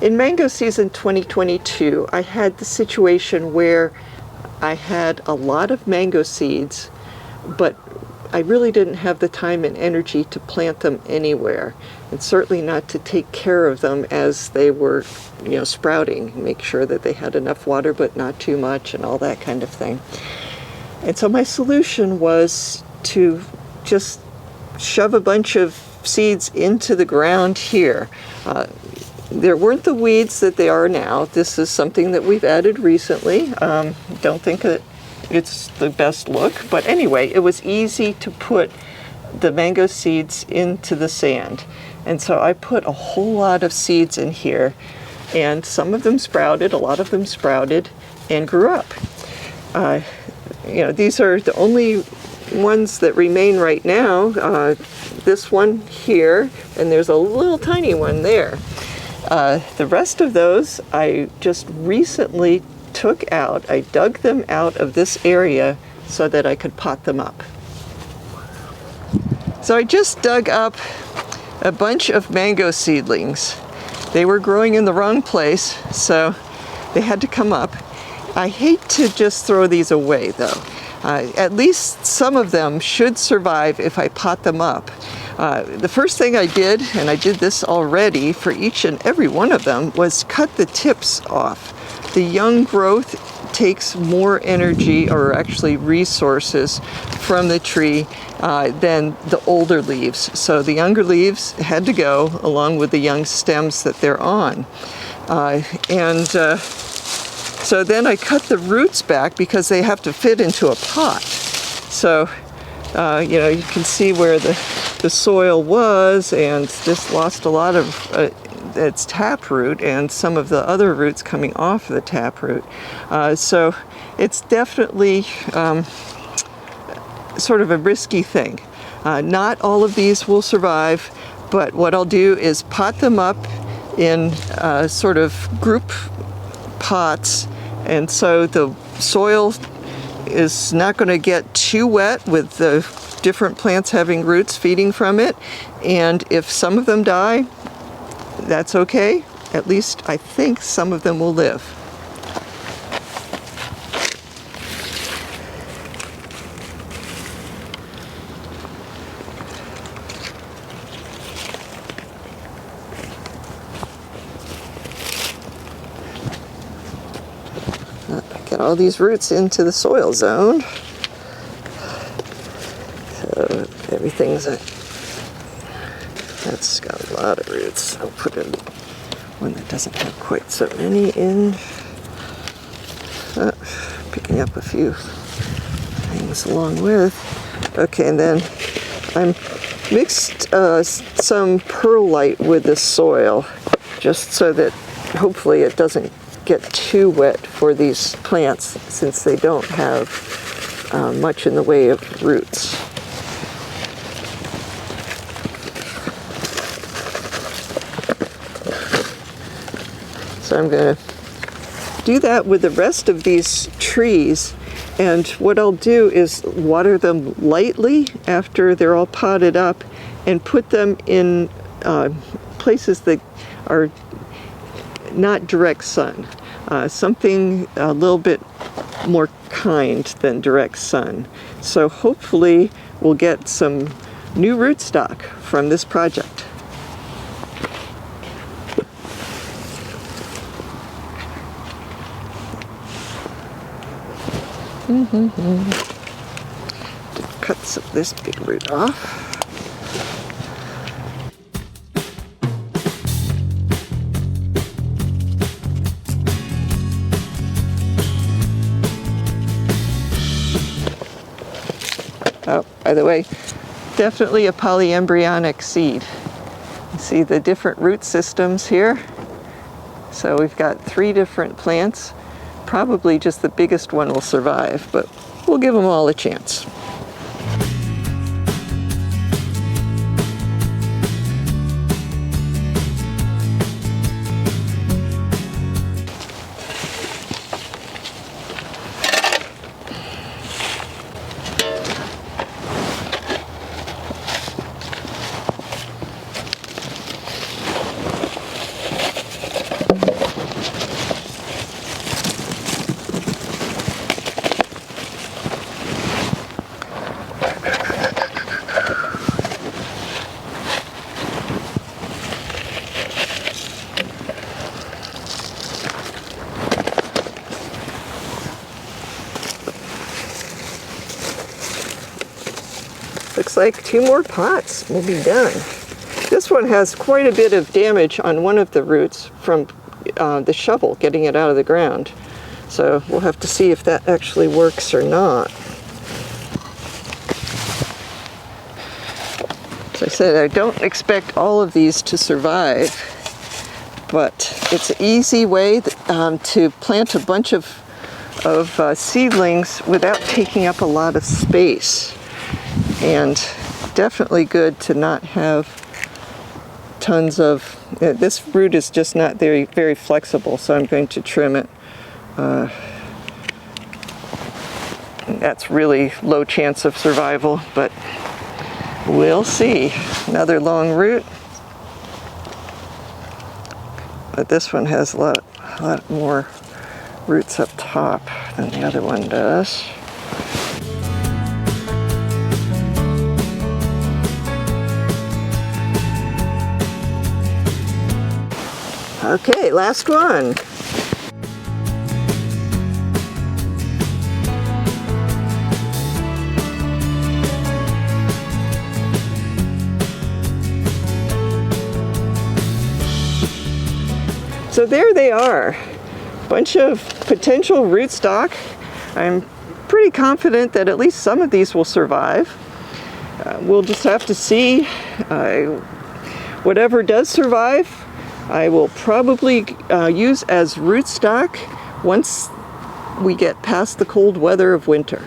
In mango season 2022, I had the situation where I had a lot of mango seeds, but I really didn't have the time and energy to plant them anywhere, and certainly not to take care of them as they were, sprouting, make sure that they had enough water but not too much and all that kind of thing. And so my solution was to just shove a bunch of seeds into the ground here. There weren't the weeds that they are now. This is something that we've added recently. Don't think that it's the best look, but anyway, it was easy to put the mango seeds into the sand. And so I put a whole lot of seeds in here, and some of them sprouted, a lot of them sprouted and grew up. These are the only ones that remain right now. This one here, and there's a little tiny one there. The rest of those I just recently took out. I dug them out of this area so that I could pot them up. So I just dug up a bunch of mango seedlings. They were growing in the wrong place, so they had to come up. I hate to just throw these away though. At least some of them should survive if I pot them up. The first thing I did, and I did this already for each and every one of them, was cut the tips off. The young growth takes more energy, or actually resources, from the tree than the older leaves. So the younger leaves had to go along with the young stems that they're on. So then I cut the roots back because they have to fit into a pot. So, you can see where the soil was, and this lost a lot of its taproot and some of the other roots coming off of the taproot. So it's definitely sort of a risky thing. Not all of these will survive, but what I'll do is pot them up in sort of group pots, and so the soil is not going to get too wet with the different plants having roots feeding from it. And if some of them die, that's okay. At least I think some of them will live. Get all these roots into the soil zone. So that's got a lot of roots. I'll put in one that doesn't have quite so many in. Picking up a few things along with. Okay, and then I mixed some perlite with the soil, just so that hopefully it doesn't get too wet for these plants, since they don't have much in the way of roots. So I'm going to do that with the rest of these trees, and what I'll do is water them lightly after they're all potted up and put them in places that are not direct sun, something a little bit more kind than direct sun. So hopefully we'll get some new rootstock from this project. Cut some of this big root off. Oh, by the way, definitely a polyembryonic seed. You see the different root systems here. So we've got 3 different plants. Probably just the biggest one will survive, but we'll give them all a chance. looks like 2 more pots will be done. This one has quite a bit of damage on one of the roots from the shovel getting it out of the ground. So we'll have to see if that actually works or not. As I said, I don't expect all of these to survive, but it's an easy way to plant a bunch of seedlings without taking up a lot of space. And definitely good to not have tons of, this root is just not very flexible, so I'm going to trim it. That's really low chance of survival, but we'll see. Another long root. But this one has a lot more roots up top than the other one does. Okay, last one. So there they are, bunch of potential rootstock. I'm pretty confident that at least some of these will survive. We'll just have to see. Whatever does survive, I will probably use as rootstock once we get past the cold weather of winter.